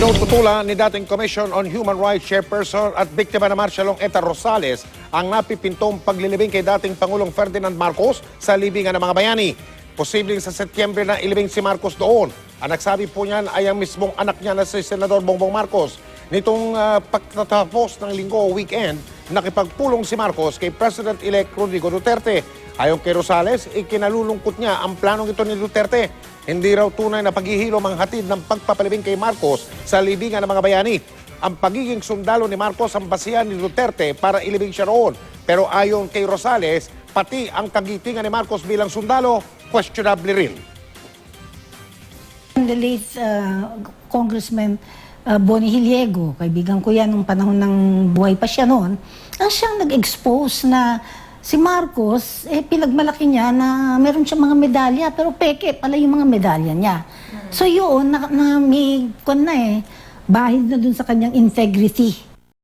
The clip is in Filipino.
Pinututulan ni dating Commission on Human Rights Chairperson at biktima na Marcialong Eta Rosales ang napipintong paglilibing kay dating Pangulong Ferdinand Marcos sa libingan ng mga bayani. Posibleng sa Setyembre na ilibing si Marcos doon. Ang nagsabi po niyan ay ang mismong anak niya na si Senador Bongbong Marcos. Nitong pagtatapos ng linggo weekend, nakipagpulong si Marcos kay President-elect Rodrigo Duterte. Ayon kay Rosales, ikinalulungkot niya ang planong ito ni Duterte. Hindi raw tunay na paghihilom ang hatid ng pagpapalibing kay Marcos sa libingan ng mga bayani. Ang pagiging sundalo ni Marcos ang basihan ni Duterte para ilibing siya roon. Pero ayon kay Rosales, pati ang kagitingan ni Marcos bilang sundalo, questionable rin. The late Congressman Bonnie Hiliego, kaibigan ko yan nung panahon ng buhay pa siya noon, ang siyang nag-expose na si Marcos, pinagmalaki niya na meron siya mga medalya, pero peke pala yung mga medalya niya. So yun, bahid na dun sa kanyang integrity.